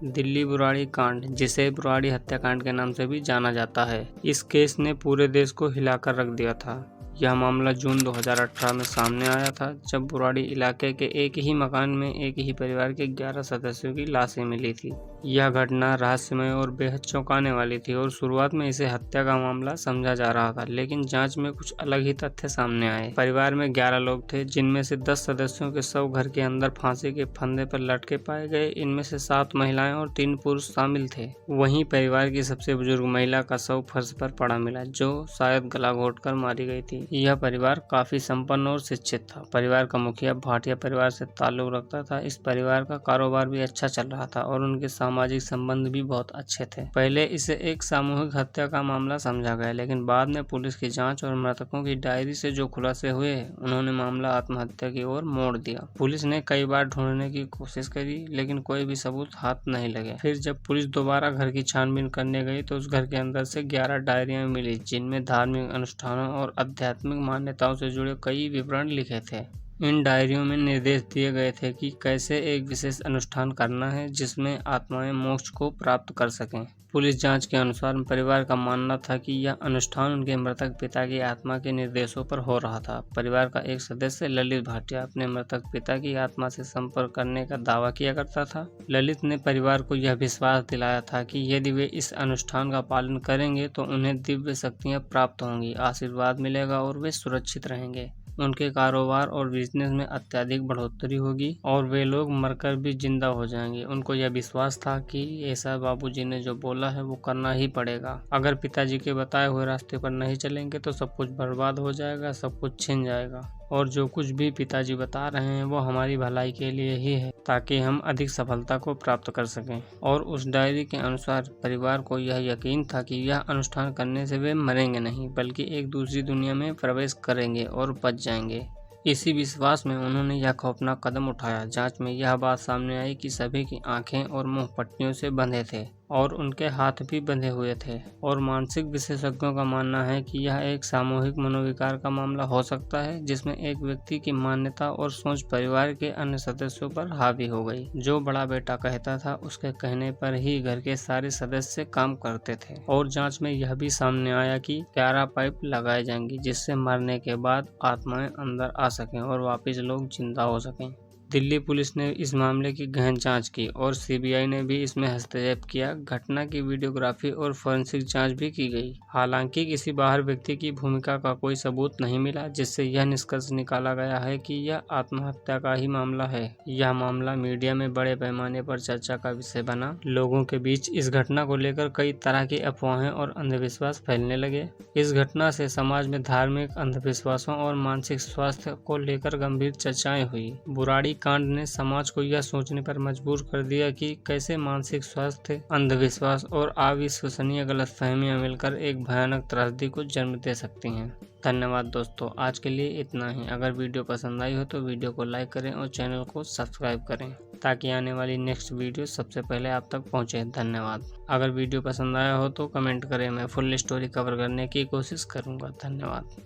दिल्ली बुराड़ी कांड, जिसे बुराड़ी हत्याकांड के नाम से भी जाना जाता है। इस केस ने पूरे देश को हिलाकर रख दिया था। यह मामला जून 2018 में सामने आया था, जब बुराड़ी इलाके के एक ही मकान में एक ही परिवार के 11 सदस्यों की लाशें मिली थी। यह घटना रहस्यमय और बेहद चौंकाने वाली थी और शुरुआत में इसे हत्या का मामला समझा जा रहा था, लेकिन जांच में कुछ अलग ही तथ्य सामने आए। परिवार में 11 लोग थे, जिनमें से 10 सदस्यों के शव घर के अंदर फांसी के फंदे पर लटके पाए गए। इनमें से 7 महिलाएं और 3 पुरुष शामिल थे। वहीं परिवार की सबसे बुजुर्ग महिला का शव फर्श पर पड़ा मिला, जो शायद गला घोटकर मारी गई थी। यह परिवार काफी संपन्न और शिक्षित था। परिवार का मुखिया भाटिया परिवार से ताल्लुक रखता था। इस परिवार का कारोबार भी अच्छा चल रहा था और उनके सामाजिक संबंध भी बहुत अच्छे थे। पहले इसे एक सामूहिक हत्या का मामला समझा गया, लेकिन बाद में पुलिस की जांच और मृतकों की डायरी से जो खुलासे हुए, उन्होंने मामला आत्महत्या की ओर मोड़ दिया। पुलिस ने कई बार ढूंढने की कोशिश करी, लेकिन कोई भी सबूत हाथ नहीं लगे। फिर जब पुलिस दोबारा घर की छानबीन करने गई तो उस घर के अंदर से 11 डायरियां मिली, जिनमें धार्मिक अनुष्ठानों और आध्यात्मिक मान्यताओं से जुड़े कई विवरण लिखे थे। इन डायरियों में निर्देश दिए गए थे कि कैसे एक विशेष अनुष्ठान करना है, जिसमें आत्माएं मोक्ष को प्राप्त कर सकें। पुलिस जांच के अनुसार परिवार का मानना था कि यह अनुष्ठान उनके मृतक पिता की आत्मा के निर्देशों पर हो रहा था। परिवार का एक सदस्य ललित भाटिया अपने मृतक पिता की आत्मा से संपर्क करने का दावा किया करता था। ललित ने परिवार को यह विश्वास दिलाया था कि यदि वे इस अनुष्ठान का पालन करेंगे तो उन्हें दिव्य शक्तियां प्राप्त होंगी, आशीर्वाद मिलेगा और वे सुरक्षित रहेंगे। उनके कारोबार और बिजनेस में अत्यधिक बढ़ोतरी होगी और वे लोग मरकर भी जिंदा हो जाएंगे। उनको यह विश्वास था कि ऐसा बाबूजी ने जो बोला है वो करना ही पड़ेगा। अगर पिताजी के बताए हुए रास्ते पर नहीं चलेंगे तो सब कुछ बर्बाद हो जाएगा, सब कुछ छिन जाएगा और जो कुछ भी पिताजी बता रहे हैं वो हमारी भलाई के लिए ही है, ताकि हम अधिक सफलता को प्राप्त कर सकें। और उस डायरी के अनुसार परिवार को यह यकीन था कि यह अनुष्ठान करने से वे मरेंगे नहीं, बल्कि एक दूसरी दुनिया में प्रवेश करेंगे और बच जाएंगे। इसी विश्वास में उन्होंने यह खौफनाक कदम उठाया। जांच में यह बात सामने आई कि सभी की आंखें और मुंह पट्टियों से बंधे थे और उनके हाथ भी बंधे हुए थे। और मानसिक विशेषज्ञों का मानना है कि यह एक सामूहिक मनोविकार का मामला हो सकता है, जिसमें एक व्यक्ति की मान्यता और सोच परिवार के अन्य सदस्यों पर हावी हो गई। जो बड़ा बेटा कहता था, उसके कहने पर ही घर के सारे सदस्य काम करते थे। और जांच में यह भी सामने आया कि 11 पाइप लगाए जाएंगे, जिससे मरने के बाद आत्माएं अंदर आ सकें और वापिस लोग जिंदा हो सकें। दिल्ली पुलिस ने इस मामले की गहन जांच की और सीबीआई ने भी इसमें हस्तक्षेप किया। घटना की वीडियोग्राफी और फोरेंसिक जांच भी की गई। हालांकि किसी बाहर व्यक्ति की भूमिका का कोई सबूत नहीं मिला, जिससे यह निष्कर्ष निकाला गया है कि यह आत्महत्या का ही मामला है। यह मामला मीडिया में बड़े पैमाने पर चर्चा का विषय बना। लोगों के बीच इस घटना को लेकर कई तरह की अफवाहें और अंधविश्वास फैलने लगे। इस घटना से समाज में धार्मिक अंधविश्वासों और मानसिक स्वास्थ्य को लेकर गंभीर चर्चाएं हुई। बुराड़ी कांड ने समाज को यह सोचने पर मजबूर कर दिया कि कैसे मानसिक स्वास्थ्य, अंधविश्वास और अविश्वसनीय गलतफहमियां मिलकर एक भयानक त्रासदी को जन्म दे सकती हैं। धन्यवाद दोस्तों, आज के लिए इतना ही। अगर वीडियो पसंद आई हो तो वीडियो को लाइक करें और चैनल को सब्सक्राइब करें, ताकि आने वाली नेक्स्ट वीडियो सबसे पहले आप तक पहुंचे। धन्यवाद। अगर वीडियो पसंद आया हो तो कमेंट करें, मैं फुल स्टोरी कवर करने की कोशिश करूंगा। धन्यवाद।